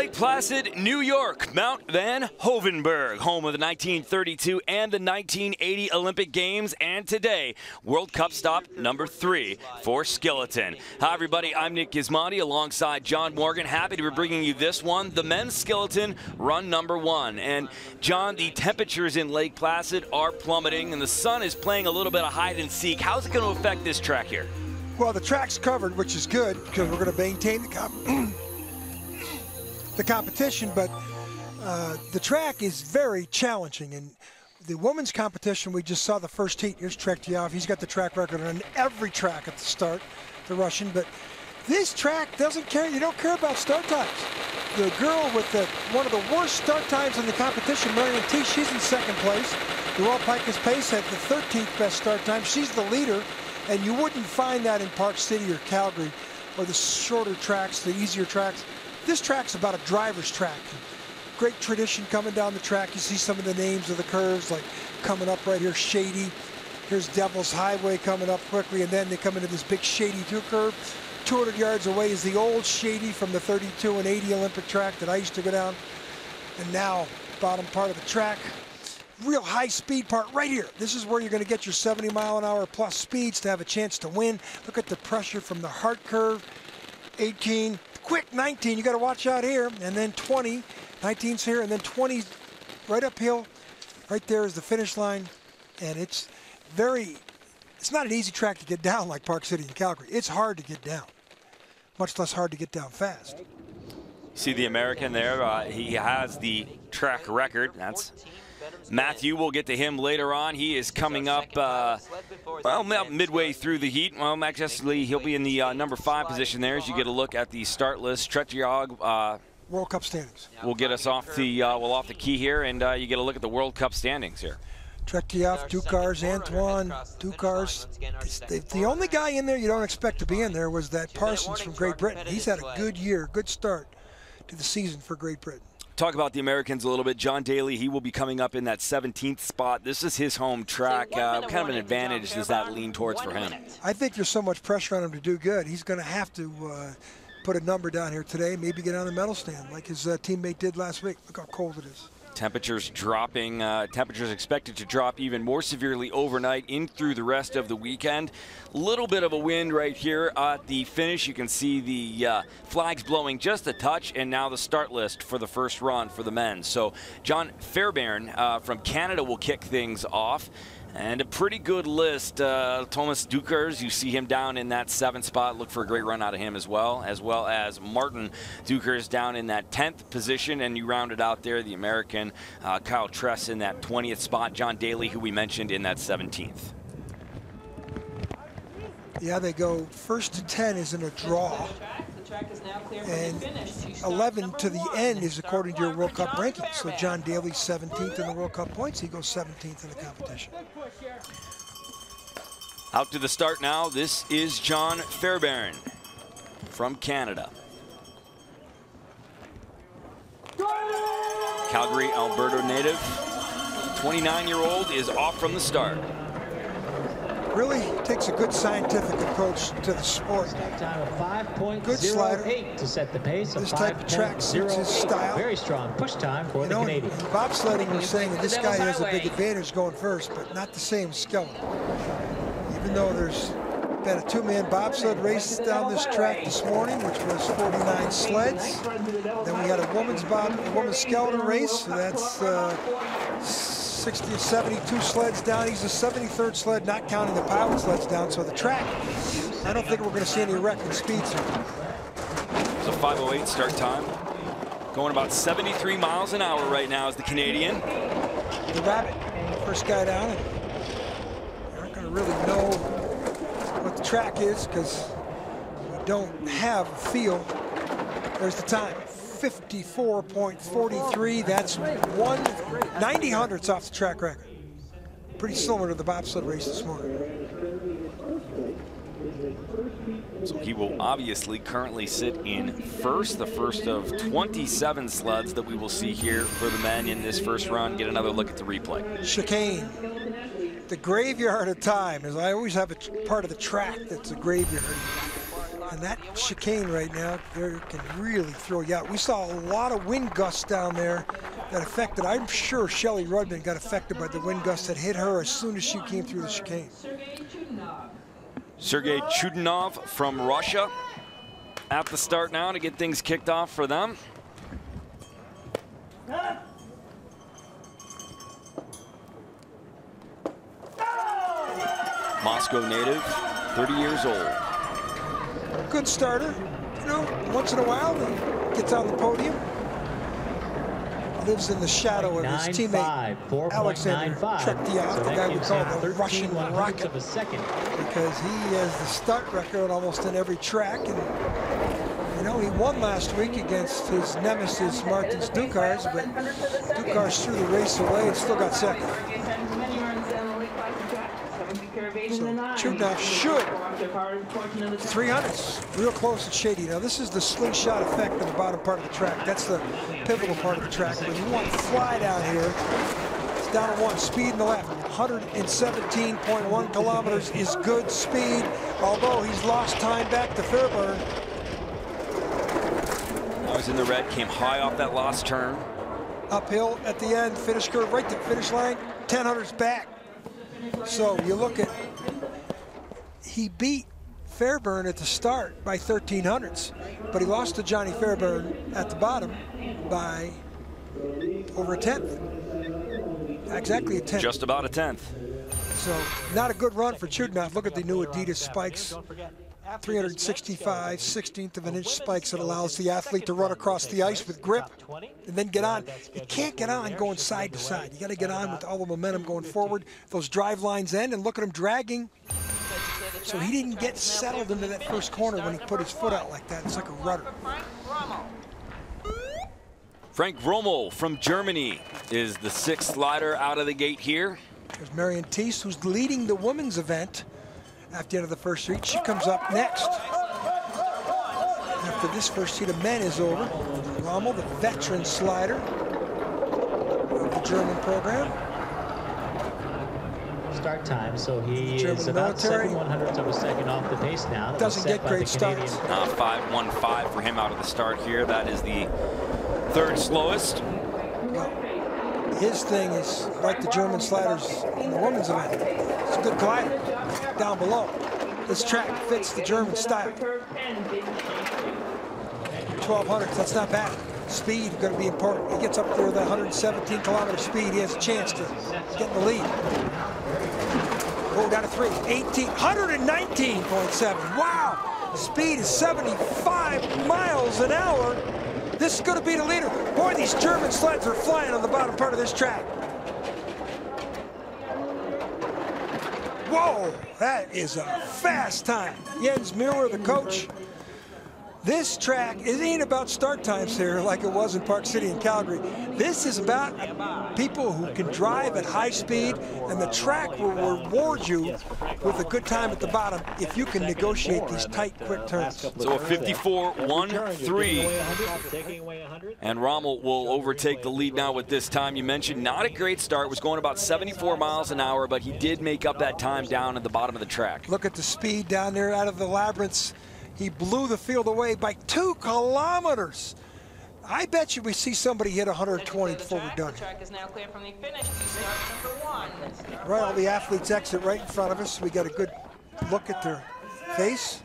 Lake Placid, New York, Mount Van Hoevenberg, home of the 1932 and the 1980 Olympic Games, and today, World Cup stop number 3 for skeleton. Hi, everybody. I'm Nick Gizmondi alongside John Morgan. Happy to be bringing you this one, the men's skeleton run number 1. And, John, the temperatures in Lake Placid are plummeting, and the sun is playing a little bit of hide and seek. How's it going to affect this track here? Well, the track's covered, which is good because we're going to maintain the competition, but the track is very challenging. And the women's competition, we just saw the first heat. Here's Tretiakov. He's got the track record on every track at the start, the Russian. But this track doesn't care. You don't care about start times. The girl with one of the worst start times in the competition, Marion T, she's in second place. The World Pikus Pace had the 13th best start time. She's the leader, and you wouldn't find that in Park City or Calgary or the shorter tracks, the easier tracks. This track's about a driver's track. Great tradition coming down the track. You see some of the names of the curves, like coming up right here, Shady. Here's Devil's Highway coming up quickly, and then they come into this big Shady 2 curve. 200 yards away is the old Shady from the 32 and 80 Olympic track that I used to go down. And now, bottom part of the track, real high speed part right here. This is where you're going to get your 70-mile-an-hour plus speeds to have a chance to win. Look at the pressure from the heart curve. 18, quick 19, you got to watch out here. And then 20, 19's here, and then 20 right uphill. Right there is the finish line. And it's not an easy track to get down like Park City and Calgary. It's hard to get down, much less hard to get down fast. See the American there, he has the track record. That's Matthew. We'll get to him later on. He is coming up, well, midway through the heat. Well, actually, he'll be in the number 5 position there as you get a look at the start list. Tretiakov, World Cup standings. Will get us off the off the key here, and you get a look at the World Cup standings here. Tretiakov, Dukurs, Antoine, Dukurs. The only guy in there you don't expect to be in there was that Parsons from Great Britain. He's had a good year, good start to the season for Great Britain. Talk about the Americans a little bit. John Daly, he will be coming up in that 17th spot. This is his home track. Kind of an advantage does that lean towards for him? I think there's so much pressure on him to do good. He's going to have to put a number down here today, maybe get on the medal stand like his teammate did last week. Look how cold it is. Temperatures dropping. Temperatures expected to drop even more severely overnight in through the rest of the weekend. Little bit of a wind right here at the finish. You can see the flags blowing just a touch, and now the start list for the first run for the men. So John Fairbairn from Canada will kick things off. And a pretty good list. Thomas Dukurs, you see him down in that 7th spot. Look for a great run out of him as well as Martin Dukurs down in that 10th position. And you rounded out there the American Kyle Tress in that 20th spot. John Daly, who we mentioned, in that 17th. Yeah, they go 1st to 10 is in a draw. And 11 to the end is according to your World Cup rankings. So John Daly's 17th in the World Cup points. He goes 17th in the competition. Out to the start now. This is John Fairbairn from Canada. Calgary, Alberta native. 29-year-old is off from the start. Really takes a good scientific approach to the sport. Good slider. To set the pace. This type of track suits his style. Very strong push time for the Canadian. In bobsledding, we're saying that this guy has a big advantage going first, but not the same as skeleton. Even though there's been a 2-man bobsled race down this track this morning, which was 49 sleds. Then we had a women's skeleton race, so that's 60 or 72 sleds down. He's the 73rd sled, not counting the pilot sleds down. So the track, I don't think we're going to see any record speeds here. It's a 5:08 start time. Going about 73 miles an hour right now is the Canadian. The Rabbit, first guy down. And you're not going to really know what the track is because we don't have a feel. There's the time. 54.43. That's 90 hundredths off the track record. Pretty similar to the bobsled race this morning. So he will obviously currently sit in first, the first of 27 sleds that we will see here for the men in this first run. Get another look at the replay. Chicane, the graveyard of time, as I always have a part of the track that's a graveyard. And that chicane right now, there can really throw you out. We saw a lot of wind gusts down there that affected, I'm sure Shelley Rudman got affected by the wind gusts that hit her as soon as she came through the chicane. Sergei Chudinov from Russia at the start now to get things kicked off for them. Moscow native, 30 years old. Good starter. You know, once in a while he gets on the podium. Lives in the shadow of his teammate Alexander Tretiakov, the guy we call the Russian Rocket, because he has the start record almost in every track. And you know, he won last week against his nemesis Martins Dukurs, but Dukurs threw the race away and still got second. So Chudinov should 300s, real close and shady. Now this is the slingshot effect in the bottom part of the track. That's the pivotal part of the track. But you want to fly down here. It's down to 1, speed in the left. 117.1 kilometers is good speed, although he's lost time back to Fairburn. I was in the red, came high off that last turn. Uphill at the end, finish curve right to the finish line, 1000s back. So you look at, he beat Fairburn at the start by 1300s, but he lost to Johnny Fairburn at the bottom by over a 10th. Exactly a 10th. Just about a 10th. So not a good run for Chudinov. Look at the new Adidas spikes. 365 16th of an inch spikes that allows the athlete to run across the ice with grip and then get on. You can't get on going side to side. You got to get on with all the momentum going forward. Those drive lines end, and look at him dragging. So he didn't get settled into that first corner when he put his foot out like that. It's like a rudder. Frank Rommel from Germany is the 6th slider out of the gate here. There's Marion Thies, who's leading the women's event. After the end of the first heat, she comes up next. After this first heat of men is over, Rommel, the veteran slider of the German program. Start time, so he is about 7/100ths of a second off the pace now. Doesn't get great starts. 5:15 for him out of the start here. That is the 3rd slowest. Well, his thing is like the German sliders in the women's event. It's a good glider down below. This track fits the German style. 1200s, that's not bad. Speed going to be important. He gets up there with that 117-kilometer speed. He has a chance to get in the lead. Oh, down to 3. 119.7. Wow! Speed is 75 miles an hour. This is going to be the leader. Boy, these German sleds are flying on the bottom part of this track. Whoa, that is a fast time. Jens Mueller, the coach. This track, it ain't about start times here like it was in Park City and Calgary. This is about people who can drive at high speed, and the track will reward you with a good time at the bottom if you can negotiate these tight, quick turns. So a 54.13. And Rommel will overtake the lead now with this time. You mentioned not a great start, was going about 74 miles an hour, but he did make up that time down at the bottom of the track. Look at the speed down there out of the labyrinths. He blew the field away by 2 kilometers. I bet you we see somebody hit 120 before we're done. Right, all the athletes exit right in front of us. We got a good look at their face.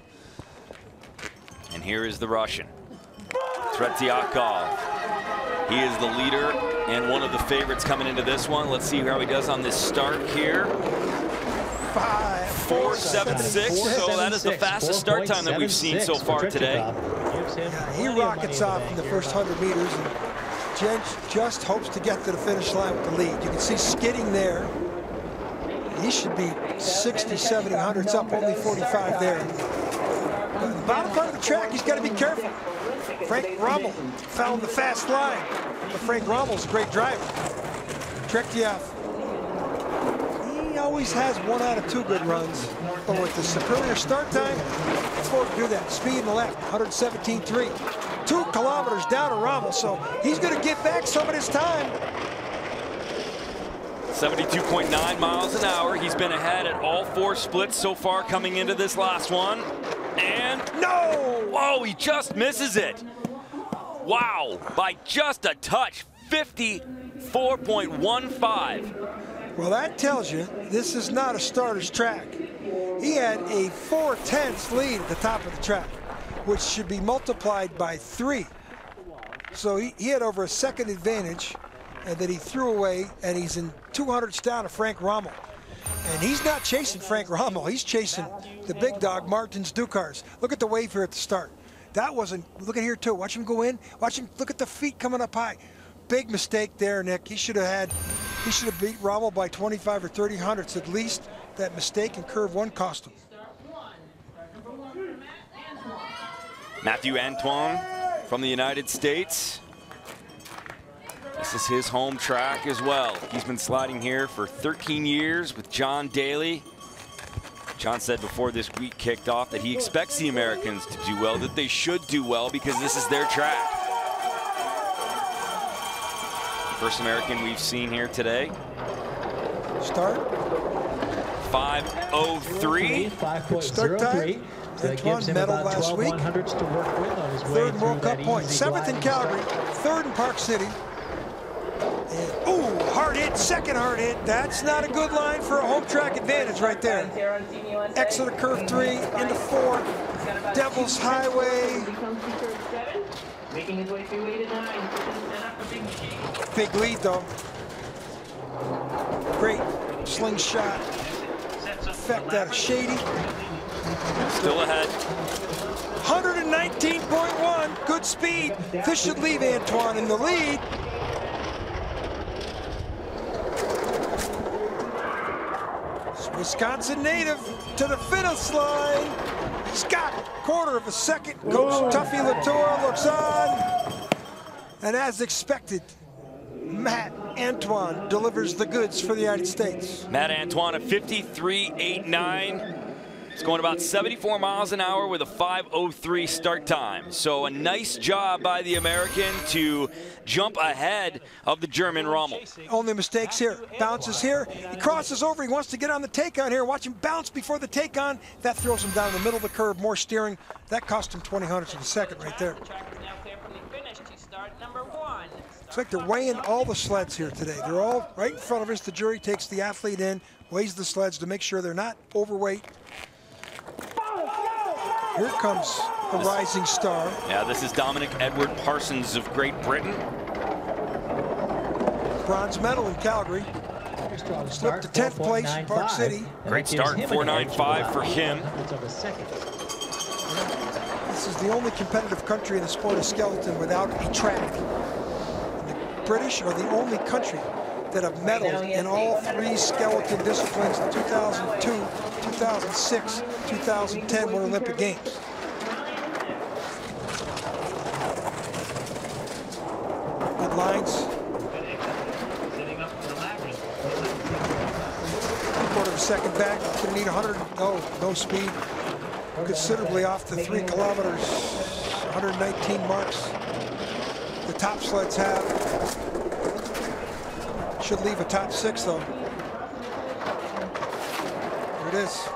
And here is the Russian, Tretiakov. He is the leader and one of the favorites coming into this one. Let's see how he does on this start here. 4.76, so that is the fastest start time that we've seen so far today. Yeah, he rockets off in the first 100 meters and just hopes to get to the finish line with the lead. You can see skidding there. He should be 60, 70 hundredths up, only 45 there. But the bottom part of the track, he's got to be careful. Frank Rommel found the fast line, but Frank Rommel's a great driver. Tretiakov, he always has 1 out of 2 good runs, but with the superior start time, it's forward to do that. Speed in the left, 117.3. 2 kilometers down to Rommel, so he's going to get back some of his time. 72.9 miles an hour. He's been ahead at all 4 splits so far coming into this last one. And no! Whoa, he just misses it. Wow, by just a touch, 54.15. Well, that tells you this is not a starter's track. He had a 4/10 lead at the top of the track, which should be multiplied by 3. So he had over a second advantage that he threw away, and he's in 200ths down to Frank Rommel. And he's not chasing Frank Rommel. He's chasing the big dog, Martins Dukurs. Look at the wave here at the start. That wasn't, look at here too. Watch him go in. Watch him, look at the feet coming up high. Big mistake there, Nick. He should have beat Rommel by 25 or 30 hundredths at least. That mistake in curve 1 cost him. Matthew Antoine from the United States. This is his home track as well. He's been sliding here for 13 years with John Daly. John said before this week kicked off that he expects the Americans to do well, that they should do well because this is their track. First American we've seen here today. Start. 5:03. 5.03. So that gives him about 12 100ths to work with on his way Third through World Cup that point. easy 7th in Calgary, 3rd in Park City. And, ooh, hard hit, second hard hit. That's not a good line for a home track advantage right there. Exit of curve 3 into 4. Devil's Highway. Making his way through 8 and 9. Big lead though. Great slingshot effect out of Shady. Still ahead. 119.1, good speed. This should leave Antoine in the lead. Wisconsin native to the finish line. He's got it. 1/4 of a second. Coach Tuffy Latour looks on. And as expected, Matt Antoine delivers the goods for the United States. Matt Antoine at 53.89. It's going about 74 miles an hour with a 5:03 start time. So a nice job by the American to jump ahead of the German Rommel. Only mistakes here. Bounces here. He crosses over. He wants to get on the take-on here. Watch him bounce before the take-on. That throws him down the middle of the curve. More steering. That cost him 20 hundredths of a second right there. Looks like they're weighing all the sleds here today. They're all right in front of us. The jury takes the athlete in, weighs the sleds to make sure they're not overweight. Here comes a rising star. Yeah, this is Dominic Edward Parsons of Great Britain. Bronze medal in Calgary. Slipped to 10th place in Park City. Great start, 4.95 for him. This is the only competitive country in the sport of skeleton without a track. And the British are the only country that have medaled in all 3 skeleton disciplines in 2002, 2006, 2010 World Olympic Games. Good lines. 1/4 of a second back. Gonna need 100. No speed. Considerably off the 3 kilometers. 119 marks. The top sleds have. Should leave a top 6 though. There it is.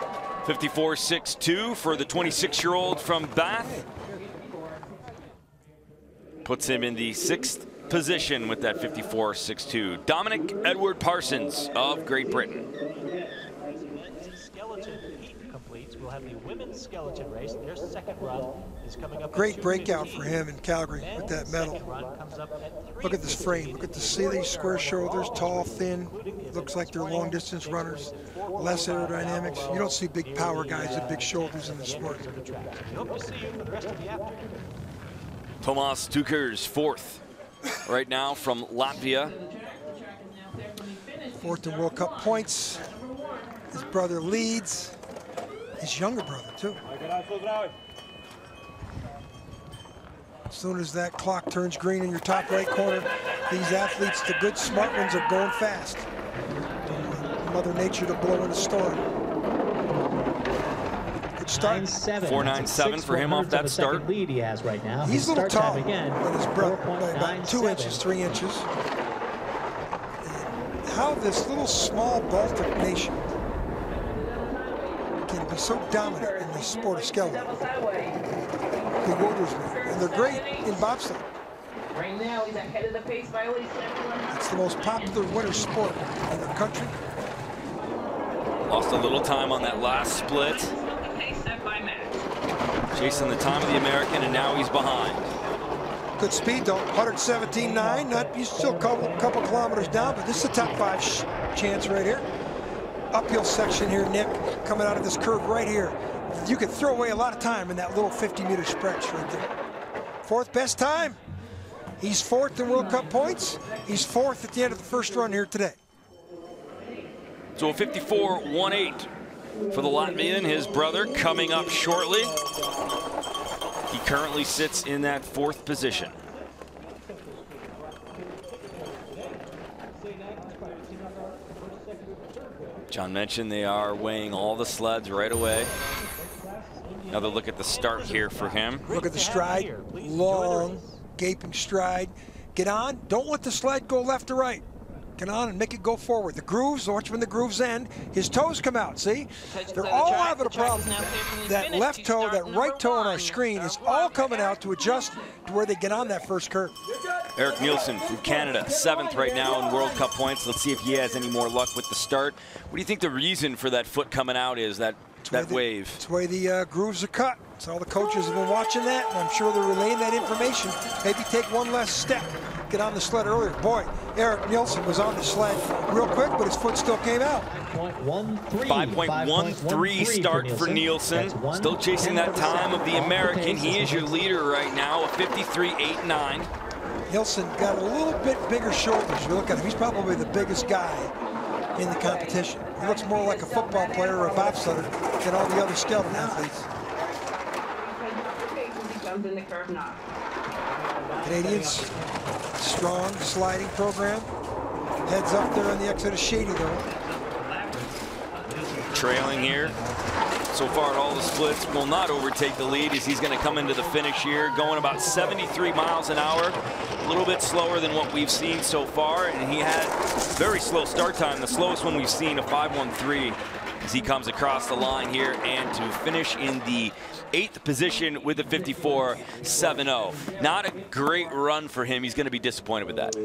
54.62 for the 26-year-old from Bath. Puts him in the 6th position with that 54.62. Dominic Edward Parsons of Great Britain. We'll have the women's skeleton race. Their second run is coming up. Great breakout for him in Calgary with that medal. Look at this frame. Look at the silly square shoulders, tall, thin. Looks like they're long distance runners. Less aerodynamics. You don't see big power guys with big shoulders in the sport. Tomas Dukurs, 4th right now from Latvia. 4th in World Cup points. His brother leads. His younger brother, too. As soon as that clock turns green in your top right corner, these athletes, the good, smart ones, are going fast. Don't want Mother Nature to blow in a storm. Good start. 4.97 for him off that start. Lead he has right now. He's a little tall than his brother by about 2 inches, 3 inches. And how this little small Baltic nation can be so dominant in the sport of skeleton. Bewilders me. And they're great in bobsleigh. Right now, he's ahead of the pace by only 7. It's the most popular winter sport in the country. Lost a little time on that last split. Chasing the time of the American, and now he's behind. Good speed though, 117.9. Not, he's still a couple kilometers down, but this is a top 5 chance right here. Uphill section here, Nick, coming out of this curve right here. You can throw away a lot of time in that little 50-meter stretch right there. 4th best time. He's 4th in World Cup points. He's 4th at the end of the first run here today. So a 54.18 for the Latvian, his brother, coming up shortly. He currently sits in that 4th position. John mentioned they are weighing all the sleds right away. Another look at the start here for him. Look at the stride, long, gaping stride. Get on, don't let the sled go left to right. Get on and make it go forward. The grooves, watch when the grooves end. His toes come out, see? They're all having a problem. That left toe, that right toe on our screen is all coming out to adjust to where they get on that first curve. Eric Nielsen from Canada, 7th right now in World Cup points. Let's see if he has any more luck with the start. What do you think the reason for that foot coming out is, that wave? It's the way the grooves are cut. So all the coaches have been watching that, and I'm sure they're relaying that information. Maybe take one less step. Get on the sled earlier. Boy, Eric Nielsen was on the sled real quick, but his foot still came out. 5.13 start for Nielsen. Still chasing that time of the American. He is your leader right now, a 53.89. Nielsen got a little bit bigger shoulders. You look at him, he's probably the biggest guy in the competition. He looks more like a football player or a bobsledder than all the other skeleton athletes. Canadians, strong sliding program. Heads up there on the exit of Shady though. Trailing here. So far at all the splits, will not overtake the lead as he's going to come into the finish here, going about 73 miles an hour. A little bit slower than what we've seen so far, and he had very slow start time, the slowest one we've seen, a 5.13, as he comes across the line here and to finish in the 8th position with a 54.70. Not a great run for him. He's going to be disappointed with that.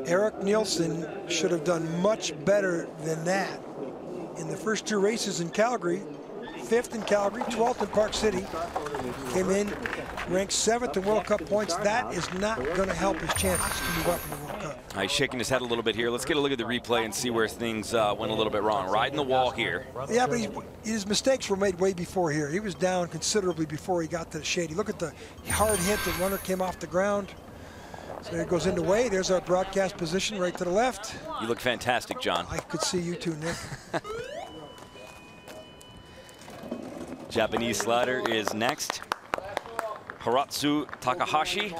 Eric Nielsen should have done much better than that in the first 2 races in Calgary. 5th in Calgary, 12th in Park City. Came in, ranked 7th in World Cup points. That is not going to help his chances to move up in the World Cup. He's shaking his head a little bit here. Let's get a look at the replay and see where things went a little bit wrong. Riding the wall here. Yeah, but his mistakes were made way before here. He was down considerably before he got to the Shady. Look at the hard hit. The runner came off the ground. So there it goes into way. There's our broadcast position right to the left. You look fantastic, John. I could see you too, Nick. Japanese slider is next. Hiratsu Takahashi.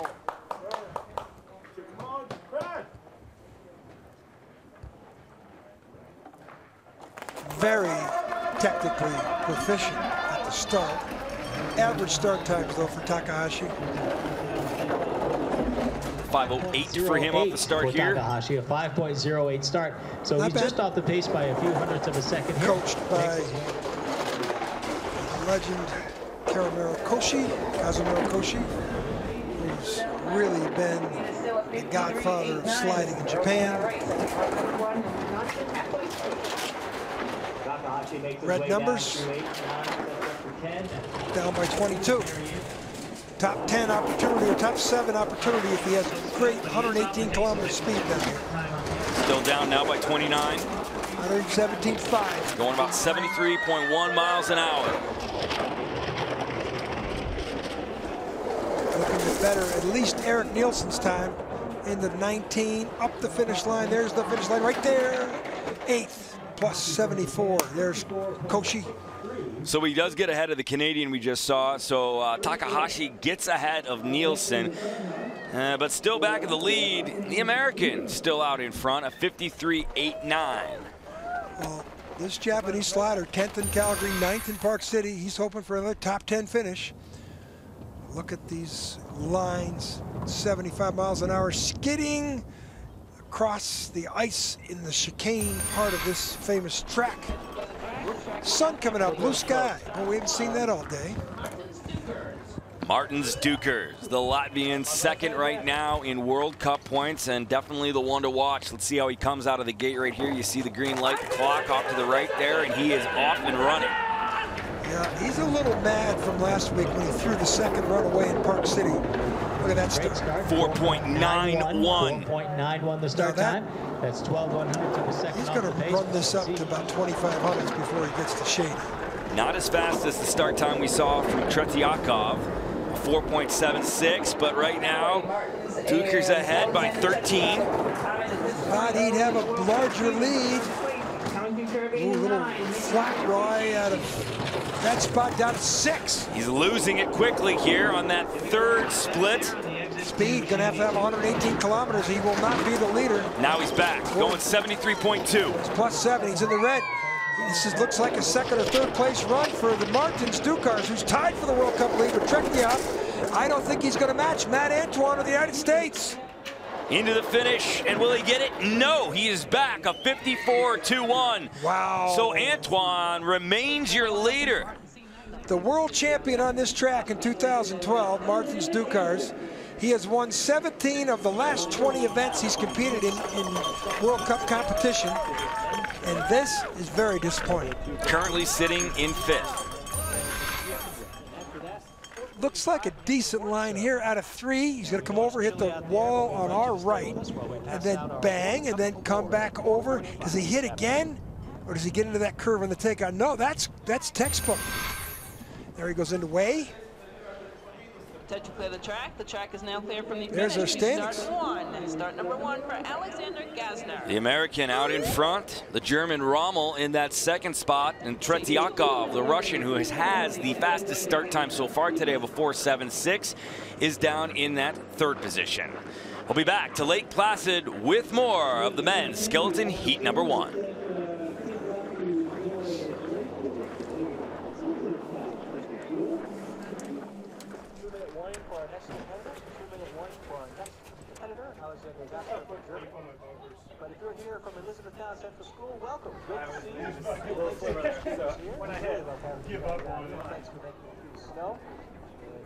Very technically proficient at the start. Average start times though for Takahashi. 5.08 for him off the start here. Takahashi, a 5.08 start. So Not he's bad. just off the pace by a few hundredths of a second here. Coached by legend Kazumiro Koshi, who's really been the godfather of sliding in Japan. Red numbers, down by 22. Top 10 opportunity or top 7 opportunity if he has great 118-kilometer speed down here. Still down now by 29. 117.5. Going about 73.1 miles an hour. Looking to better at least Eric Nielsen's time in the 19, up the finish line. There's the finish line right there. 8th plus 74. There's Koshi. So he does get ahead of the Canadian we just saw. So Takahashi gets ahead of Nielsen, but still back in the lead. The American still out in front, a 53.89. Well, this Japanese slider, 10th in Calgary, 9th in Park City. He's hoping for another top 10 finish. Look at these lines, 75 miles an hour, skidding across the ice in the chicane part of this famous track. Sun coming out, blue sky. Oh, we haven't seen that all day. Martins Dukurs, the Latvian, second right now in World Cup points, and definitely the one to watch. Let's see how he comes out of the gate right here. You see the green light, the clock off to the right there, and he is off and running. Yeah, he's a little mad from last week when he threw the second run away in Park City. Look at that start. 4.91. 4.91 the start time. That's 12/100 to the second. He's going to run this up to about 2,500 before he gets to shade. Not as fast as the start time we saw from Tretiakov, 4.76, but right now, Dukurs ahead by 13. Thought he'd have a larger lead. Ooh, a little flat Roy out of that spot down to 6. He's losing it quickly here on that third split. Speed, gonna have 118 kilometers. He will not be the leader. Now he's back, going 73.2. It's +7, he's in the red. This looks like a second or third place run for the Martins Dukurs, who's tied for the World Cup lead with Tretiakov. I don't think he's gonna match Matt Antoine of the United States. Into the finish, and will he get it? No, he is back, a 54.21. Wow. So Antoine remains your leader. The world champion on this track in 2012, Martins Dukurs. He has won 17 of the last 20 events he's competed in World Cup competition, and this is very disappointing. Currently sitting in 5th. Looks like a decent line here out of 3. He's going to come over, hit the wall on our right, and then bang, and then come back over. Does he hit again, or does he get into that curve on the takeout? No, that's textbook. There he goes into way. To clear the track. The track is now clear from the There's finish. our standings. Start number 1 for Alexander Gassner. The American out in front. The German Rommel in that second spot. And Tretiakov, the Russian, who has the fastest start time so far today of a 4.76, is down in that third position. We'll be back to Lake Placid with more of the men's skeleton heat number 1. But if you're here from Elizabethtown Central School, welcome. Good to see you. Thanks for making it through the snow. And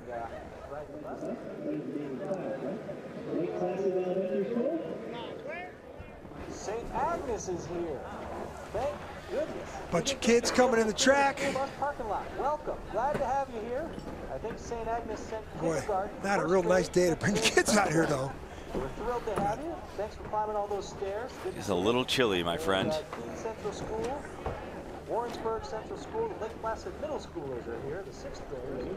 right the bus. St. Agnes is here. Thank goodness. Bunch of kids coming in the track. Parking lot. Welcome. Glad to have you here. I think St. Agnes sent Boy, not a real nice day to bring the kids out here, though. We're thrilled to have you. Thanks for climbing all those stairs. It's a little chilly, my friend. Keene Central School, Warrensburg Central School, Lake Placid Middle Schoolers are here, the 6th graders.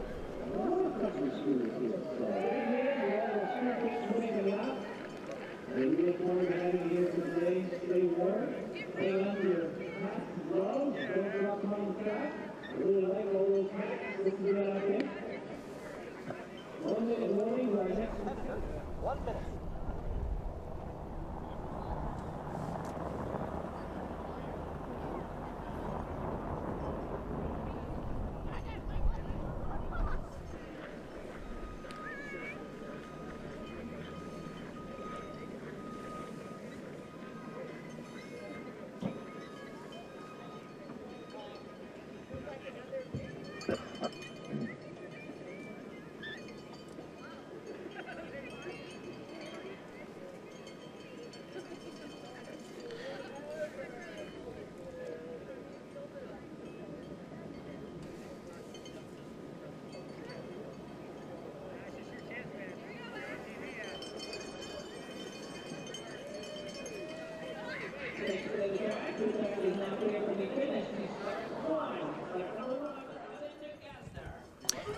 One minute.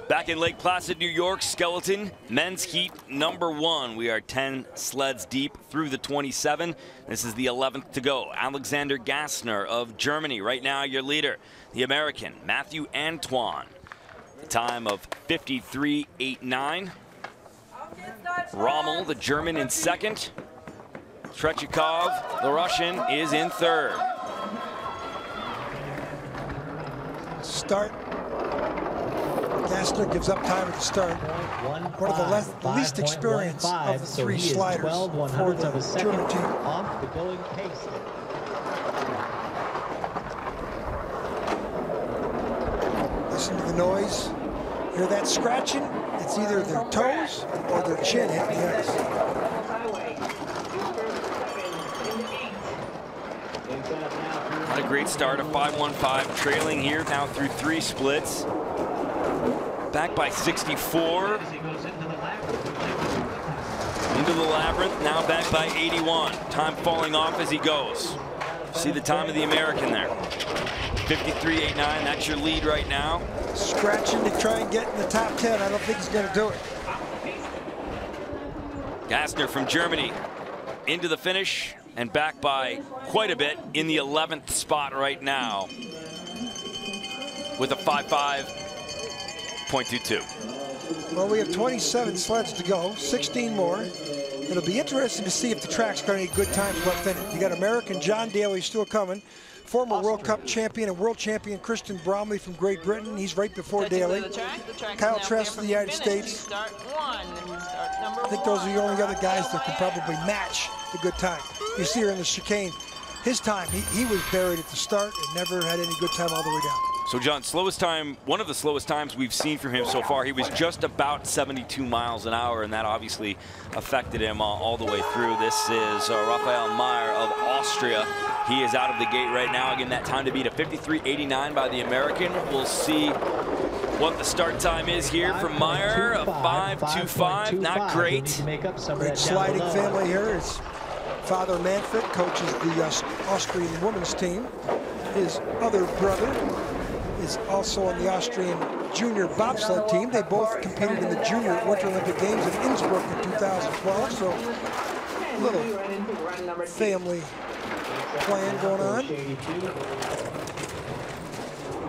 Back in Lake Placid, New York, skeleton, men's heat number 1. We are 10 sleds deep through the 27. This is the 11th to go. Alexander Gassner of Germany, right now your leader. The American, Matthew Antoine. The time of 53.89. Rommel, the German, in second. Tretiakov, the Russian, is in third. Start. Gassner gives up time at the start. One of the least experienced of the 3 sliders for the German team. Off the going pace. the noise. Hear that scratching? It's either their toes or their chin hitting the ice. What a great start, a 5-1-5, trailing here now through 3 splits. Back by 64. Into the labyrinth, now back by 81. Time falling off as he goes. See the time of the American there. 53.89, that's your lead right now. Scratching to try and get in the top 10. I don't think he's going to do it. Gassner from Germany into the finish and back by quite a bit in the 11th spot right now with a 5.5.22. Well, we have 27 sleds to go, 16 more. It'll be interesting to see if the track's got any good times left in it. You got American John Daly still coming. Former World Cup champion and world champion Christian Bromley from Great Britain. He's right before Daly. Kyle Tress from the United States. I think those are the only other guys that can probably match the good time. You see her in the chicane. His time, he was buried at the start and never had any good time all the way down. So John, slowest time, one of the slowest times we've seen from him so far. He was just about 72 miles an hour, and that obviously affected him all the way through. This is Raphael Meyer of Austria. He is out of the gate right now. Again, that time to beat a 53.89 by the American. We'll see what the start time is here from Meyer. A 5.25, not great. Great sliding family here. His father Manfred coaches the Austrian women's team. His other brother is also on the Austrian junior bobsled team. They both competed in the junior Winter Olympic Games in Innsbruck in 2012. So a little family plan going on.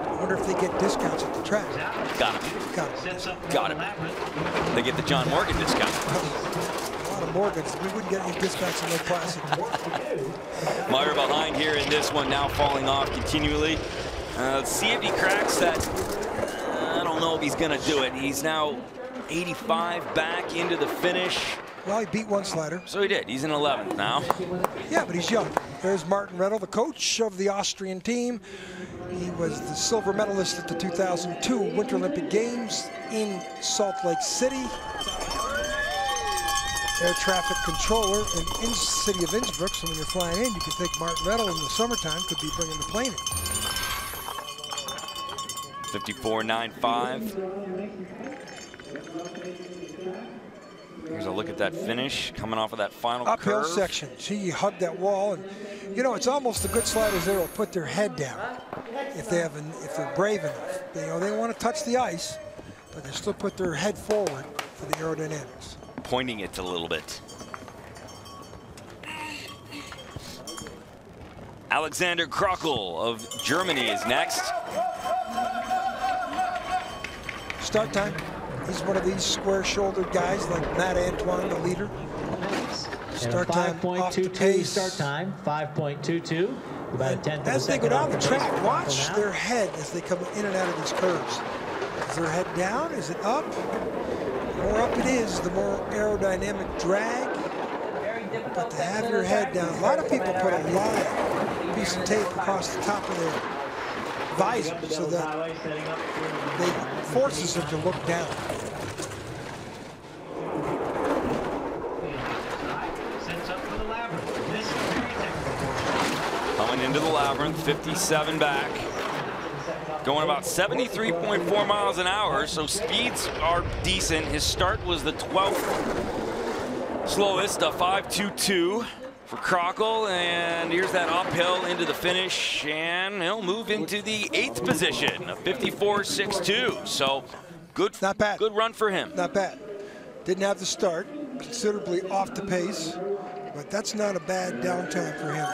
I wonder if they get discounts at the track. Got him. They get the John Morgan discount. A lot of Morgans. We wouldn't get any discounts in Lake Placid. Meyer behind here in this one, now falling off continually. Let's see if he cracks that. I don't know if he's going to do it. He's now 85 back into the finish. Well, he beat one slider. So he did. He's in 11th now. Yeah, but he's young. There's Martin Rettel, the coach of the Austrian team. He was the silver medalist at the 2002 Winter Olympic Games in Salt Lake City. Air traffic controller in the city of Innsbruck. So when you're flying in, you can think Martin Rettel in the summertime could be bringing the plane in. 54.95. Here's a look at that finish coming off of that final uphill curve. Section. See, you hug that wall, and you know it's almost the good sliders there will put their head down if they're brave enough. They want to touch the ice, but they still put their head forward for the aerodynamics. Pointing it a little bit. Alexander Krockel of Germany is next. Start time. He's one of these square-shouldered guys like Matt Antoine, the leader. Start time off the pace. Start time 5.22. About a tenth. As they go down the track, watch their head as they come in and out of these curves. Is their head down? Is it up? The more up it is, the more aerodynamic drag. But to have your head down, a lot of people put a line, piece of tape across the top of their visor so that they forces them to look down. Coming into the labyrinth, 57 back. Going about 73.4 miles an hour, so speeds are decent. His start was the 12th slowest, a 5.22 for Krockel, and here's that uphill into the finish, and he'll move into the 8th position, a 54.62. So good, not bad. Good run for him. Not bad. Didn't have the start, considerably off the pace, but that's not a bad downtime for him.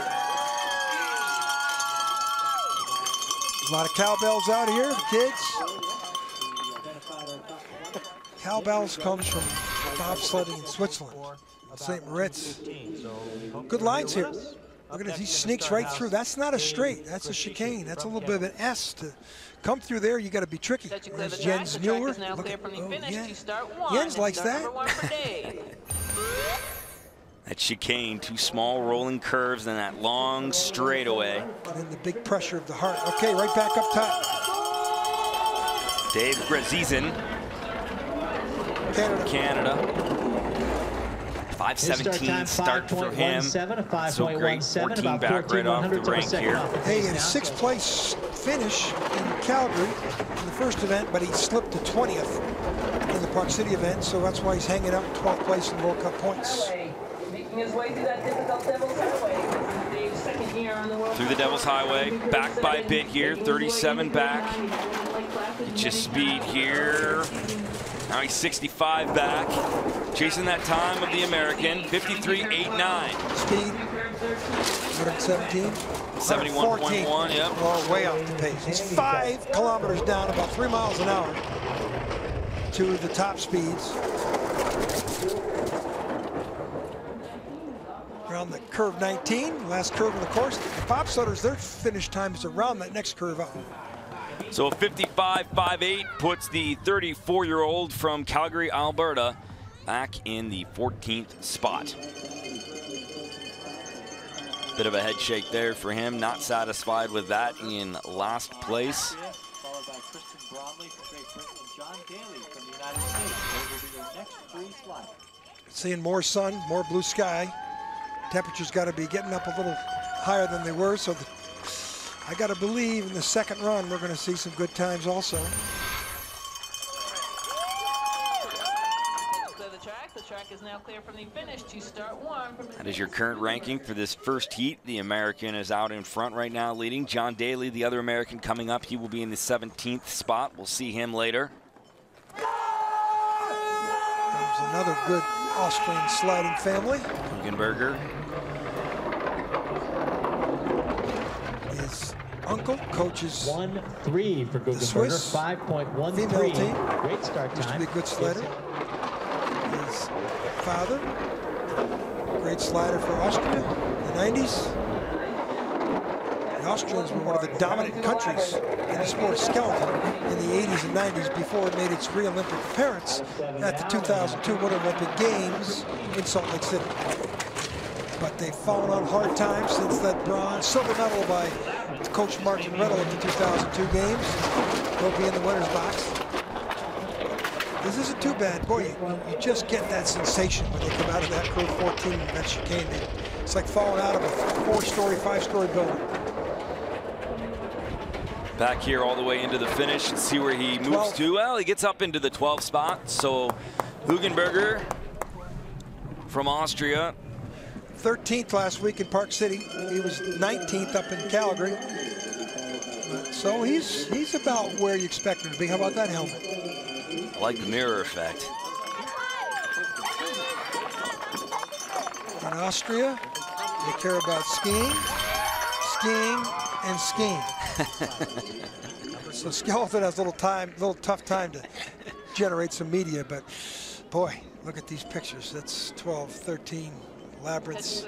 A lot of cowbells out here, the kids. Cowbells comes from bobsledding in Switzerland, St. Moritz. Good lines here. Look at this, he sneaks right through. That's not a straight, that's a chicane. That's a little bit of an S. To come through there, you got to be tricky. There's Jens Mueller. Look at, yeah. Jens likes that. That chicane, 2 small rolling curves, and that long straightaway. And then the big pressure of the heart. Okay, right back up top. Dave Grazizen, Canada. 5:17 start for him. So great, 14 back right off the rank here. Hey, in 6th place finish in Calgary in the first event, but he slipped to 20th in the Park City event, so that's why he's hanging out in 12th place in World Cup points. Making his way through that difficult Devil's Highway. This is Dave's second year on the World Through the Devil's Highway, back by a bit here, 37 back. Get your speed here. Now he's 65 back. Chasing that time of the American, 53.89. Speed, 117. 71.1, yep. Oh, way off the pace. He's 5 kilometers down, about 3 miles an hour to the top speeds. Around the curve 19, last curve of the course. The bobsledders, their finish time is around that next curve out. So a 55.58 puts the 34-year-old from Calgary, Alberta, back in the 14th spot. Bit of a head shake there for him. Not satisfied with that in last place. Followed by Kristen Bromley from Great Britain and John Daly from the United States. Those will be your next 3 sliders. Seeing more sun, more blue sky. Temperatures got to be getting up a little higher than they were, so I got to believe in the second run we're going to see some good times also. The track is now clear from the finish to start 1. That is your current ranking for this first heat. The American is out in front right now leading. John Daly, the other American coming up, he will be in the 17th spot. We'll see him later. There's another good Austrian sliding family. Hugenberger. His uncle coaches 1-3 for the Guggenberger, Swiss 5.13. female team. Great start Used to time. be a good slider. His father, great slider for Austria in the 90s. The Austrians were one of the dominant countries in the sport of skeleton in the 80s and 90s before it made its re-Olympic appearance at the 2002 Winter Olympic Games in Salt Lake City. But they've fallen on hard times since that silver medal by Coach Martin Riddle at the 2002 Games. He'll be in the winner's box. This isn't too bad. Boy, you just get that sensation when they come out of that curve 14 in that chicane. It's like falling out of a 4-story, 5-story building. Back here all the way into the finish and see where he moves 12. to. Well, he gets up into the 12th spot. So Hugenberger from Austria. 13th last week in Park City. He was 19th up in Calgary. So he's about where you expect him to be. How about that helmet? I like the mirror effect. In Austria, they care about skiing, and skiing. So skeleton has a little tough time to generate some media, but boy, look at these pictures. That's 12, 13 labyrinths.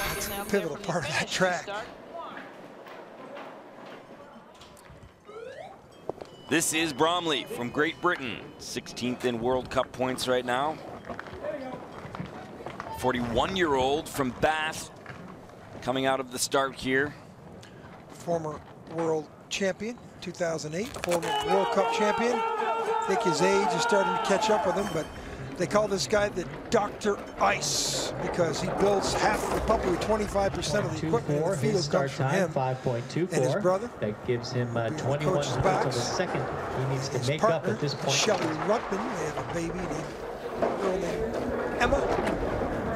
That's a pivotal part of that track. This is Bromley from Great Britain, 16th in World Cup points right now. 41-year-old from Bath coming out of the start here. Former world champion, 2008, former World Cup champion. I think his age is starting to catch up with him, but they call this guy the Dr. Ice because he builds probably 25% of the equipment in the field comes from him 5.24. and his brother. That gives him 21 hundredths of a second. He needs to make up at this point. Shelley Rutman, they have a baby named girl named Emma.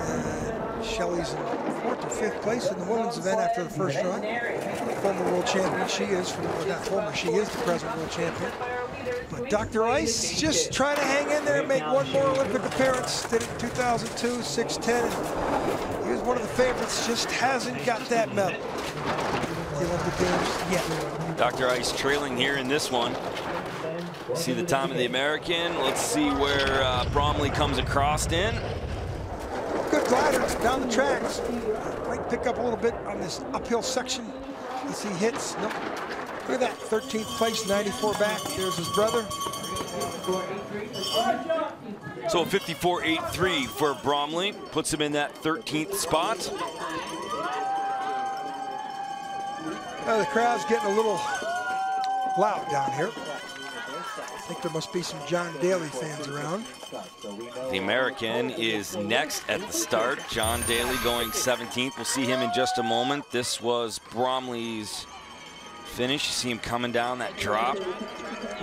And Shelley's in 4th or 5th place in the women's event after the first run. Former world champion, she is the present world champion. But Dr. Ice just trying to hang in there and make one more Olympic appearance. Did it in 2002, 6'10", and he was one of the favorites, just hasn't got that medal. The Olympic Games yet. Dr. Ice trailing here in this one. See the time of the American. Let's see where Bromley comes across in. Good glider down the tracks. Might pick up a little bit on this uphill section as he hits. Nope. Look at that, 13th place, 94 back. There's his brother. So a 54.83 for Bromley puts him in that 13th spot. The crowd's getting a little loud down here. I think there must be some John Daly fans around. The American is next at the start. John Daly going 17th. We'll see him in just a moment. This was Bromley's finish. You see him coming down that drop.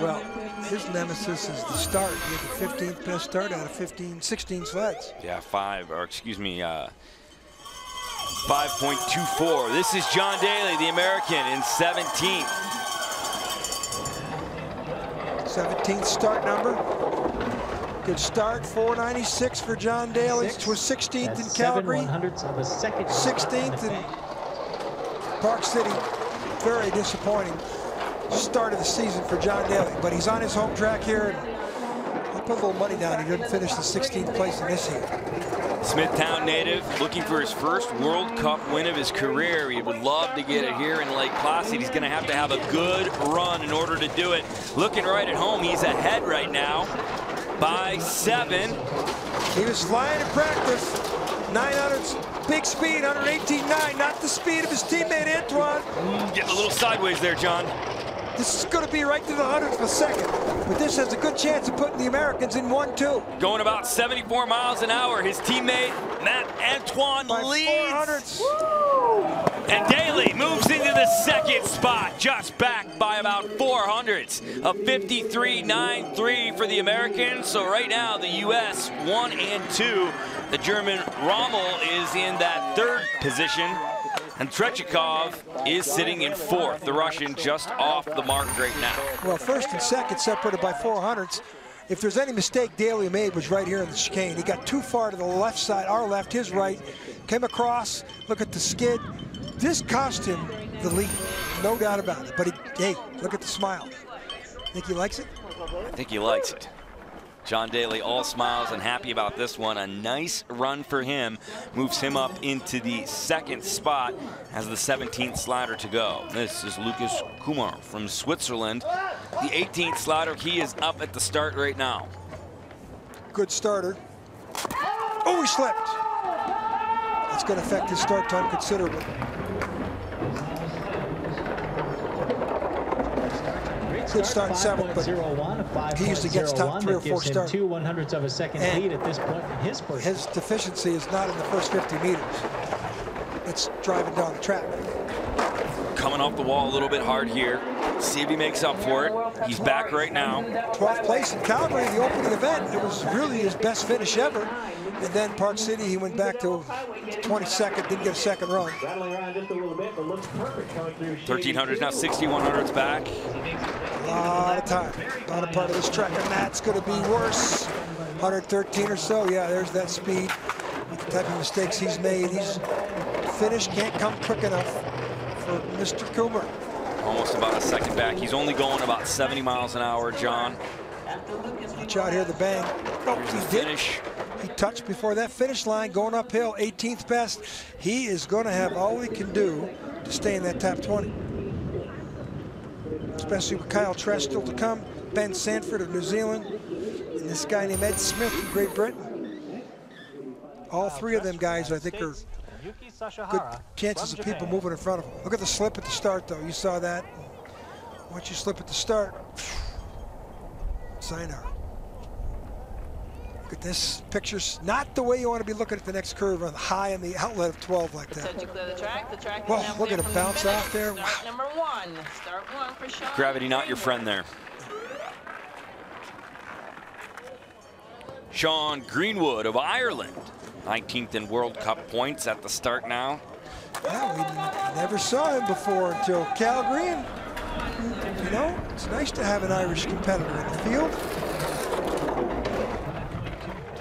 Well, his nemesis is the start. He had the 15th best start out of 16 sleds. Yeah, 5.24. This is John Daly, the American, in 17th. 17th start number. Good start, 496 for John Daly. It was 16th in Calgary, 16th in Park City. Very disappointing start of the season for John Daly, but he's on his home track here. And I'll put a little money down. He didn't finish the 16th place in this heat. Smithtown native looking for his first World Cup win of his career. He would love to get it here in Lake Placid. He's going to have a good run in order to do it. Looking right at home, he's ahead right now by 7. He was flying in practice. 900s, big speed, 118.9, not the speed of his teammate Antoine. Getting a little sideways there, John. This is going to be right to the hundredths of a second, but this has a good chance of putting the Americans in 1-2. Going about 74 miles an hour. His teammate Antoine by leads. And Daly moves into the second spot, just back by about 400ths. A 53.93 for the Americans. So right now the U.S. 1 and 2. The German Rommel is in that third position. And Tretiakov is sitting in 4th. The Russian just off the mark right now. Well, first and second separated by 400ths. If there's any mistake Daly made was right here in the chicane. He got too far to the left side, our left, his right. Came across, look at the skid. This cost him the lead, no doubt about it. But hey, look at the smile. Think he likes it? I think he likes it. John Daly all smiles and happy about this one. A nice run for him. Moves him up into the second spot as the 17th slider to go. This is Lucas Kumar from Switzerland. The 18th slider, he is up at the start right now. Good starter. Oh, he slipped. That's going to affect his start time considerably. Good start 7th, but he usually gets top 3 or 4 starts. 2/100ths of a second lead at this point in his first. His deficiency is not in the first 50 meters. It's driving down the track. Coming off the wall a little bit hard here. See if he makes up for it. He's back right now. 12th place in Calgary, the opening event. It was really his best finish ever. And then Park City, he went back to 22nd, didn't get a second run. 1300s now, 6100s back. A lot of time, a lot of part of this track, and that's going to be worse. 113 or so, yeah, there's that speed. With the type of mistakes he's made, he's finished, can't come quick enough for Mr. Kumar. Almost about a second back. He's only going about 70 miles an hour, John. Watch out here, the bang. Oh, he finish. He touched before that finish line, going uphill, 18th best. He is going to have all he can do to stay in that top 20. Especially with Kyle Trask still to come, Ben Sanford of New Zealand, and this guy named Ed Smith of Great Britain. All three of them guys, I think, are good chances of people moving in front of them. Look at the slip at the start, though. You saw that. Once you slip at the start, sayonara. Look at this. Picture's not the way you want to be looking at the next curve on the high and the outlet of 12 like that. Well, look at him bounce off there. Wow. Number 1. Start 1 for Sean. Gravity not your friend there. Sean Greenwood of Ireland. 19th in World Cup points at the start now. Yeah, we never saw him before until Calgary. And, you know, it's nice to have an Irish competitor in the field.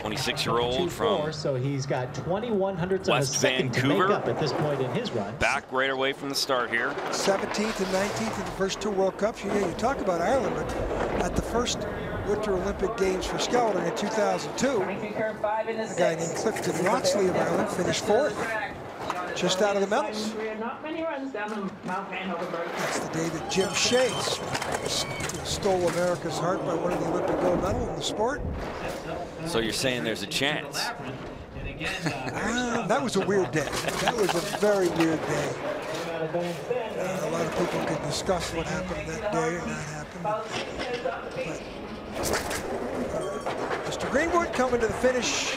26-year-old from so he's got 21/100ths of a second Vancouver. to make up at this point in his run. Back right away from the start here. 17th and 19th in the first 2 World Cups. You talk about Ireland, but at the first Winter Olympic Games for skeleton in 2002, a guy named Clifton Watsley of Ireland finished 4th, just out of the medals. That's the day that Jim Shea stole America's heart by winning the Olympic gold medal in the sport. So you're saying there's a chance? That was a weird day. That was a very weird day. A lot of people could discuss what happened that day or not happened. Mr. Greenwood coming to the finish.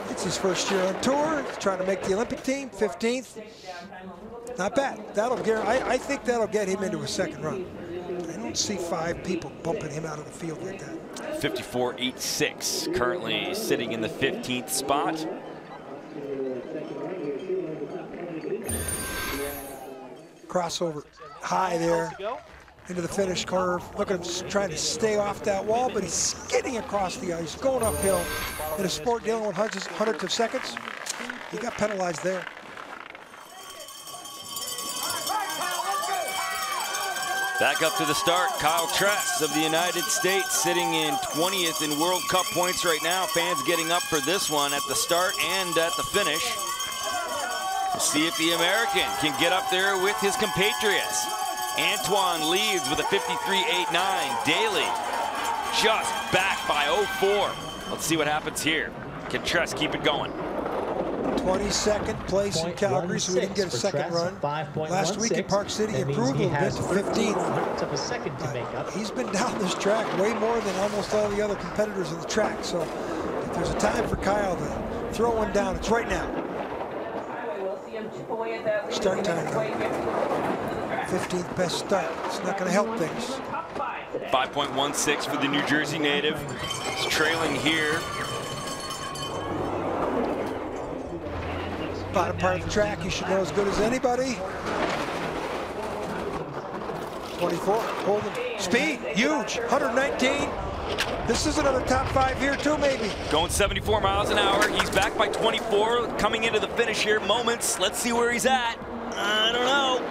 It's his first year on tour. He's trying to make the Olympic team, 15th. Not bad. I think that'll get him into a second run. I don't see 5 people bumping him out of the field like that. 54.86, currently sitting in the 15th spot. Crossover high there into the finish curve. Look at him trying to stay off that wall, but he's skidding across the ice, going uphill in a sport dealing with hundredths of seconds. He got penalized there. Back up to the start, Kyle Tress of the United States sitting in 20th in World Cup points right now. Fans getting up for this one at the start and at the finish. We'll see if the American can get up there with his compatriots. Antoine leads with a 53.89. Daly just back by 0.4. Let's see what happens here. Can Tress keep it going? 22nd place in Calgary, so we didn't get a second run. Last week in Park City, improved a little bit to 15th. He's been down this track way more than almost all the other competitors in the track. So if there's a time for Kyle to throw one down, it's right now. Start time, 15th best start. It's not going to help things. 5.16 for the New Jersey native. He's trailing here. Bottom part of the track, you should know as good as anybody. 24, holding speed, huge, 119. This is another top 5 here too, maybe. Going 74 miles an hour. He's back by 24, coming into the finish here. Moments, let's see where he's at. I don't know.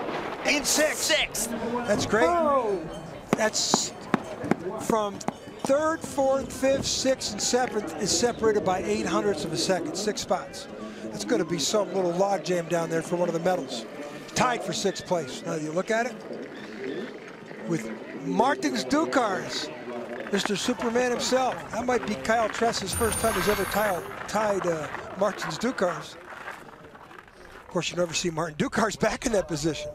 In sixth. That's great. Oh. That's from 3rd, 4th, 5th, 6th, and 7th is separated by 0.08 of a second, 6 spots. It's going to be some little log jam down there for one of the medals. Tied for 6th place. Now you look at it with Martins Dukurs, Mr. Superman himself. That might be Kyle Tress's first time he's ever tied Martins Dukurs. Of course, you never see Martin Dukurs back in that position.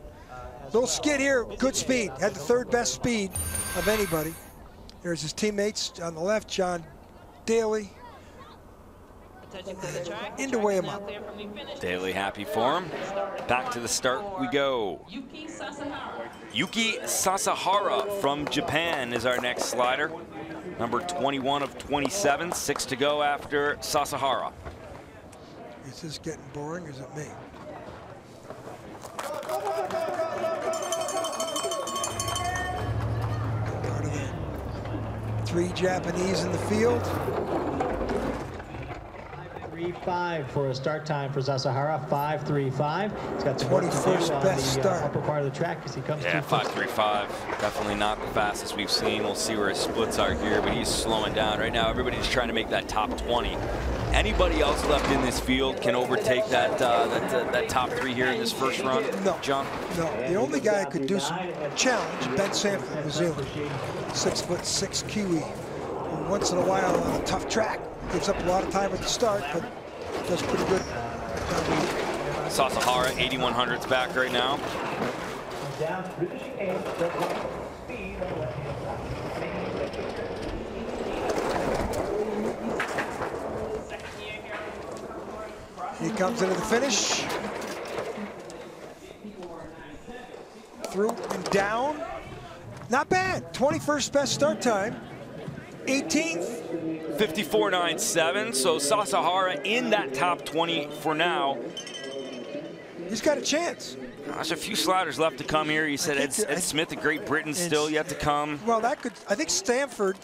Little skid here, good speed. Had the 3rd best speed of anybody. There's his teammates on the left, John Daly. In to weigh him up. Daly happy for him. Back to the start we go. Yuki Sasahara from Japan is our next slider. Number 21 of 27, 6 to go after Sasahara. Is this getting boring or is it me? Part of that. 3 Japanese in the field. 5.35 for a start time for Sasahara. 5.35. He's got 21st best start. Upper part of the track as he comes to 5.35. Definitely not the fastest we've seen. We'll see where his splits are here, but he's slowing down right now. Everybody's trying to make that top 20. Anybody else left in this field can overtake that top 3 here in this first run? No, John. No, the only guy who could do some challenge, Ben Sanford, New Zealand, 6'6" Kiwi. Once in a while on a tough track, gives up a lot of time at the start, but does pretty good. Sasahara, 8100s back right now. He comes into the finish. Through and down. Not bad. 21st best start time. 18th. 54.97, so Sasahara in that top 20 for now. He's got a chance. There's a few sliders left to come here. You said Ed Smith of Great Britain still yet to come. Well, that could, I think Stanford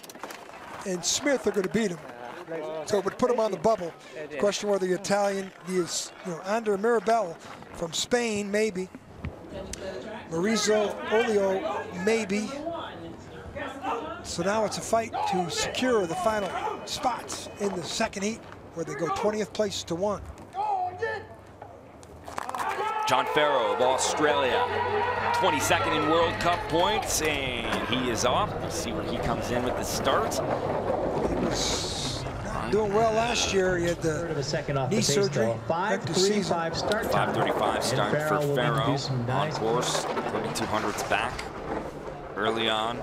and Smith are going to beat him. So it would put him on the bubble. Question whether the Italian, Andre Mirabel from Spain, maybe. Maurizio Olio, maybe. So now it's a fight to secure the final spots in the second heat, where they go 20th place to 1. John Farrow of Australia, 22nd in World Cup points, and he is off. Let's see where he comes in with the start. He was not doing well last year. He had the knee surgery. 5.35 start time. 5.35 start for Farrow on course. 3200s back. early on.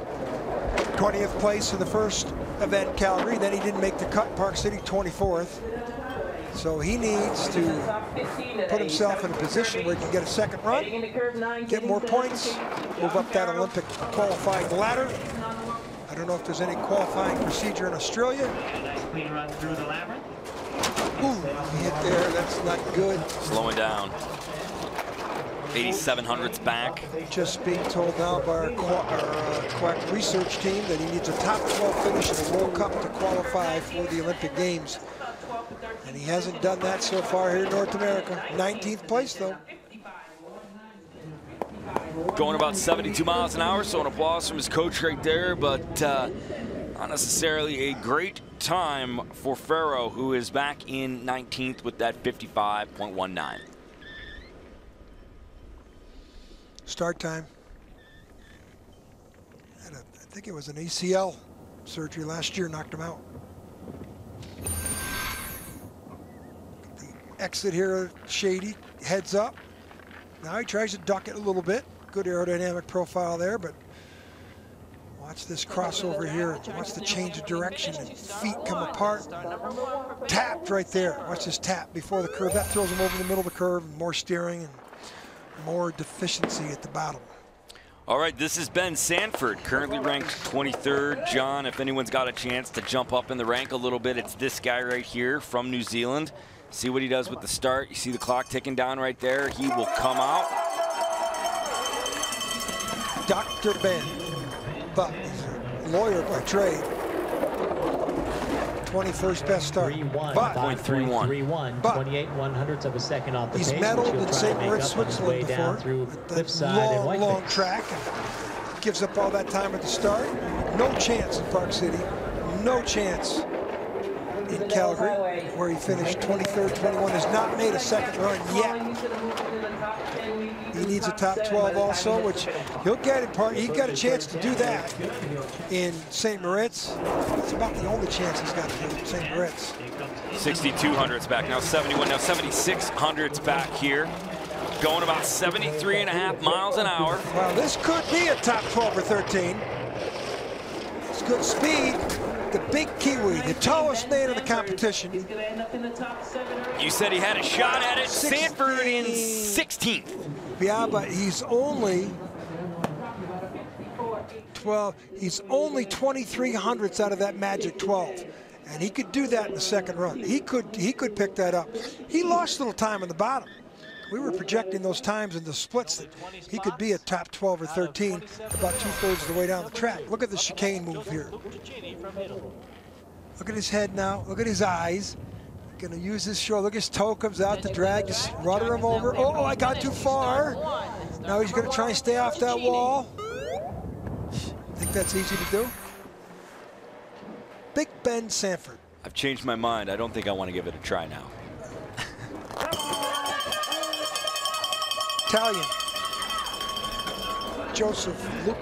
20th place in the first event, Calgary. Then he didn't make the cut, Park City, 24th. So he needs to put himself in a position where he can get a second run, get more points, move up that Olympic qualifying ladder. I don't know if there's any qualifying procedure in Australia. Nice clean run through the labyrinth. Ooh, he hit there. That's not good. Slowing down. 8,700s back. Just being told now by our quack research team that he needs a top 12 finish in the World Cup to qualify for the Olympic Games. And he hasn't done that so far here in North America. 19th place, though. Going about 72 miles an hour, so an applause from his coach right there, but not necessarily a great time for Farrow, who is back in 19th with that 55.19. Start time. I think it was an ACL surgery last year, knocked him out. The exit here, shady, heads up. Now he tries to duck it a little bit. Good aerodynamic profile there, but watch this crossover here. Watch the change of direction and feet come apart. Tapped right there. Watch this tap before the curve. That throws him over the middle of the curve, and more steering and more deficiency at the bottom. All right, this is Ben Sanford, currently ranked 23rd. John, if anyone's got a chance to jump up in the rank a little bit, it's this guy right here from New Zealand. See what he does with the start. You see the clock ticking down right there. He will come out. Dr. Ben, but he's a lawyer by trade. 21st best start. 3-1, but 28/100ths of a second off the pace. He's medaled in St. Moritz, Switzerland before. That long track. And gives up all that time at the start. No chance in Park City. No chance in Calgary, where he finished 23rd, 21. Has not made a second run yet. He needs a top 12 also, which he'll get in Park. He got a chance to do that in St. Moritz. It's about the only chance he's got to do in St. Moritz. 6,200s back, now 71, now 7,600s back here. Going about 73.5 miles an hour. Well, this could be a top 12 or 13. It's good speed. The big Kiwi, the tallest man in the competition. You said he had a shot at it. Sanford in 16th. Yeah, but he's only 12. He's only 23/100ths out of that magic 12, and he could do that in the second run. He could pick that up. He lost a little time in the bottom. We were projecting those times in the splits that he could be a top 12 or 13 about 2/3 of the way down the track. Look at the chicane move here. Look at his head now. Look at his eyes. Going to use his shoulder. Look, his toe comes out to drag, just rudder him over. Oh, I got too far. Now he's going to try and stay off that wall. Think that's easy to do? Big Ben Sanford. I've changed my mind. I don't think I want to give it a try now. Italian. Joseph Luke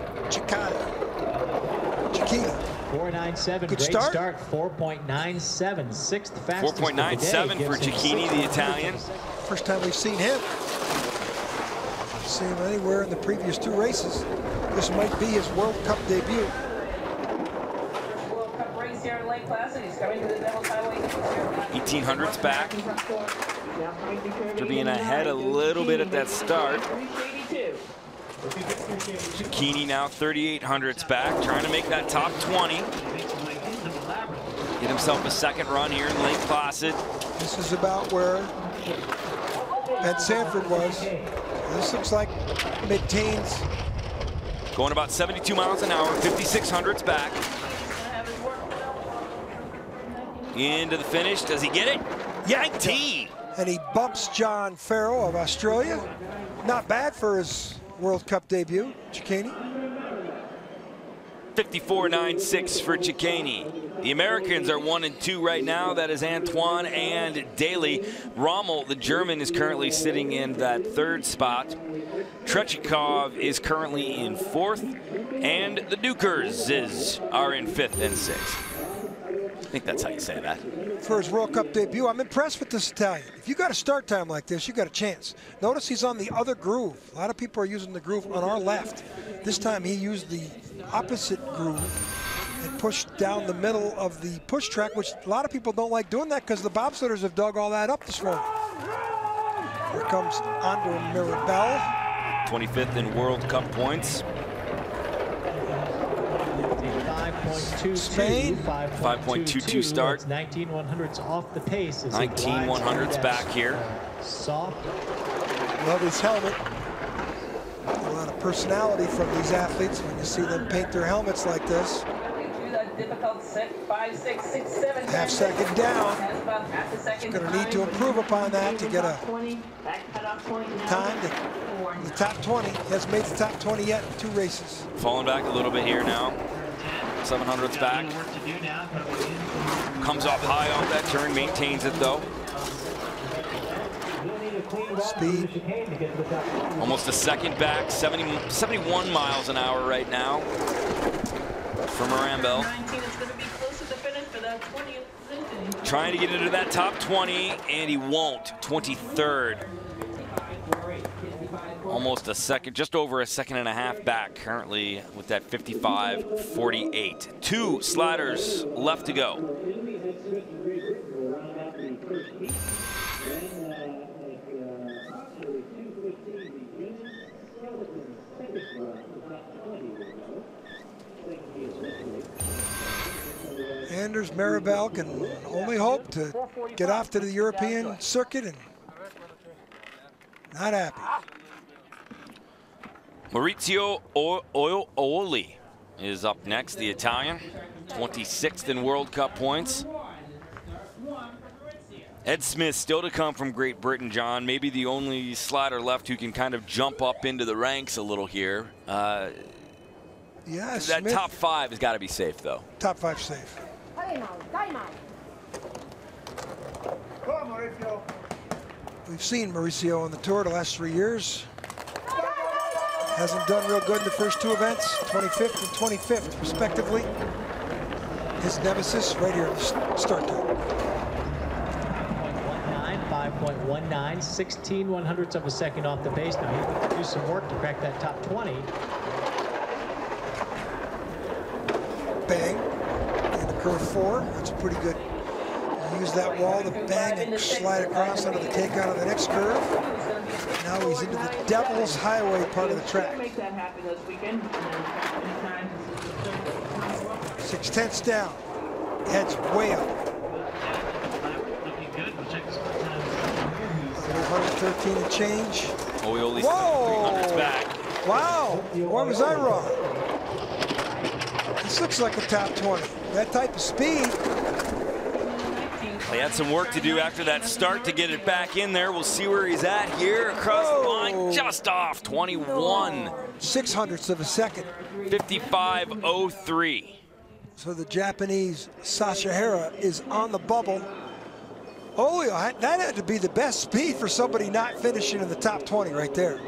Cicchini. 4.97, good great start. 4.97, sixth fastest 4.97 for Cicchini, the Italian. First time we've seen him. Seen him anywhere in the previous two races. This might be his World Cup debut. World Cup race here in Lake Placid. He's coming to the Devil's Highway. 1,800s back. After being ahead a little bit at that start. Cicchini now 3,800s back, trying to make that top 20. Get himself a second run here in Lake Placid. This is about where Ben Sanford was. This looks like mid-teens. Going about 72 miles an hour, 5,600s back. Into the finish, does he get it? 19! And he bumps John Farrow of Australia. Not bad for his World Cup debut, Cicchini. 54.96 for Cicchini. The Americans are 1 and 2 right now. That is Antoine and Daly. Rommel, the German, is currently sitting in that third spot. Tretiakov is currently in 4th. And the Dukurs are in 5th and 6th. I think that's how you say that. For his World Cup debut, I'm impressed with this Italian. If you got a start time like this, you got a chance. Notice he's on the other groove. A lot of people are using the groove on our left. This time he used the opposite groove and pushed down the middle of the push track, which a lot of people don't like doing that because the bobsledders have dug all that up this morning. Here comes Antoine Mirabel. 25th in World Cup points. Spain, 5.22 start. 19/100s off the pace. 19/100s back here. Soft. Love his helmet. A lot of personality from these athletes when you see them paint their helmets like this. Half second down. He's going to need to improve upon that to get a time to the top 20. He hasn't made the top 20 yet in 2 races. Falling back a little bit here now. 700s back. Comes off high off that turn, maintains it though. Speed. Almost a second back, 71 miles an hour right now for Mirabel. Trying to get into that top 20, and he won't. 23rd. Almost a second, just over a second and a half back currently with that 55.48. 2 sliders left to go. Anders Mirabel can only hope to get off to the European circuit and not happy. Maurizio Oli is up next, the Italian, 26th in World Cup points. Ed Smith still to come from Great Britain, John. Maybe the only slider left who can kind of jump up into the ranks a little here. Yeah, that Smith, top 5 has got to be safe, though. top 5 safe. We've seen Mauricio on the tour the last 3 years. Hasn't done real good in the first 2 events, 25th and 25th, respectively. His nemesis right here at the start time. 5.19, 16/100ths of a second off the pace. Now he needs to do some work to crack that top 20. Bang. And the curve 4. That's pretty good. Use that wall to bang and slide across onto the takeout of the next curve. Now he's into the Devil's Highway part of the track. 6/10 down. Heads way up. 113 and change. Oioli's Whoa! 300s back. Wow. Why was I wrong? This looks like a top 20. That type of speed. They had some work to do after that start to get it back in there. We'll see where he's at here across the line, just off 21. 600ths of a second. 55.03. So the Japanese Sashihara is on the bubble. Oh, that had to be the best speed for somebody not finishing in the top 20 right there.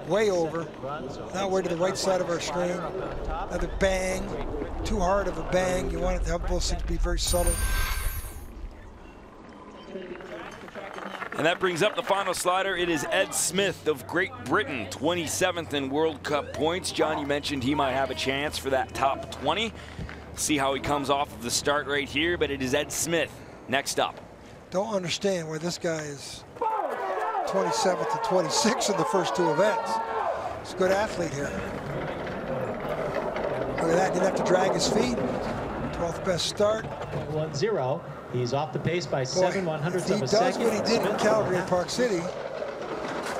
Way over. Now we're to the right side of our screen. Another bang. Too hard of a bang. You want it to have both things be very subtle. And that brings up the final slider. It is Ed Smith of Great Britain, 27th in World Cup points. John, you mentioned he might have a chance for that top 20. See how he comes off of the start right here, but it is Ed Smith next up. Don't understand why this guy is 27th to 26th in the first 2 events. He's a good athlete here. Look at that, didn't have to drag his feet. 12th best start. 1-0. He's off the pace by 7/100ths of a second. If he does what he did in Calgary and Park City,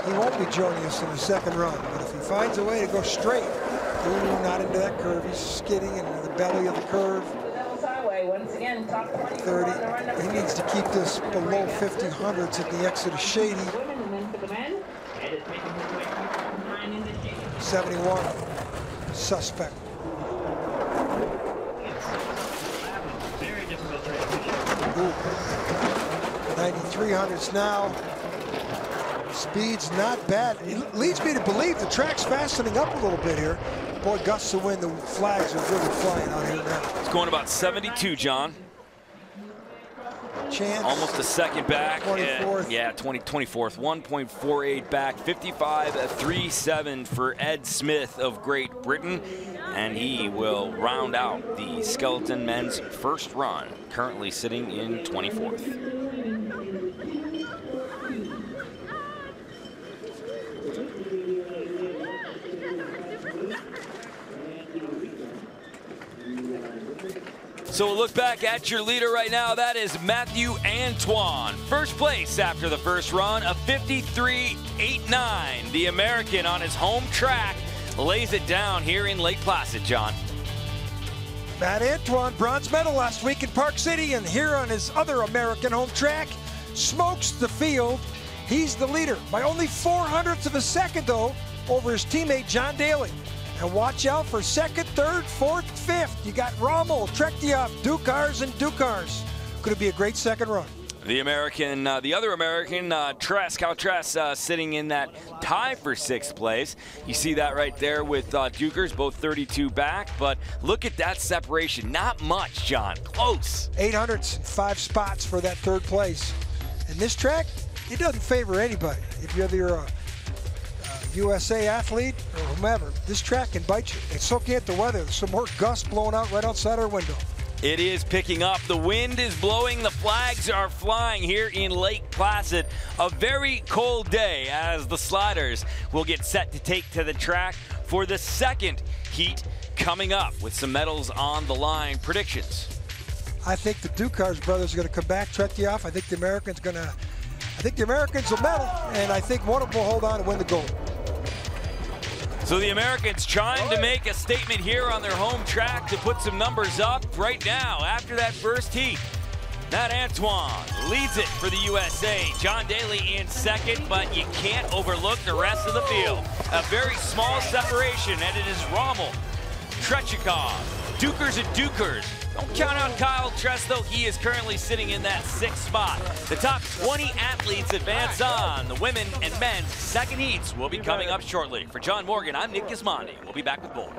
he won't be joining us in the second run. But if he finds a way to go straight, not into that curve, he's skidding into the belly of the curve. 30. He needs to keep this below 1500ths at the exit of Shady. 71. Suspect. 9300ths now. Speed's not bad. It leads me to believe the track's fastening up a little bit here. boy, gusts of wind, the flags are really flying out here now. It's going about 72, John. Chance. Almost a second back. 24th. Yeah, 24th. 1.48 back. 55.37 for Ed Smith of Great Britain. And he will round out the skeleton men's first run, currently sitting in 24th. So we'll look back at your leader right now. That is Matthew Antoine. First place after the first run, a 53.89. The American on his home track lays it down here in Lake Placid, John. Matt Antoine, bronze medal last week in Park City, and here on his other American home track, smokes the field. He's the leader by only 0.04 of a second, though, over his teammate John Daly. And watch out for second, third, fourth, fifth. You got Rommel, Tretiakov, Dukurs, and Dukurs. Could be a great second run. The American, the other American, Tretiakov, sitting in that tie for 6th place. You see that right there with Dukurs, both 32 back. But look at that separation. Not much, John. Close. 805 spots for that 3rd place. And this track, it doesn't favor anybody. If you're a USA athlete or whomever, this track can bite you. And so can't the weather. There's some more gusts blowing out right outside our window. It is picking up. The wind is blowing. The flags are flying here in Lake Placid. A very cold day as the sliders will get set to take to the track for the 2nd heat coming up with some medals on the line. Predictions? I think the Dukurs brothers are going to come back. Tretiakov, I think the Americans will medal, and I think one of them will hold on and win the gold. So the Americans trying to make a statement here on their home track to put some numbers up right now after that first heat. Matt Antoine leads it for the USA. John Daly in 2nd, but you can't overlook the rest of the field. A very small separation, and it is Rommel, Tretiakov, Dukurs and Dukurs. Don't count out Kyle Tress, though. He is currently sitting in that 6th spot. The top 20 athletes advance on. The women and men's 2nd heats will be coming up shortly. For John Morgan, I'm Nick Gismondi. We'll be back with more.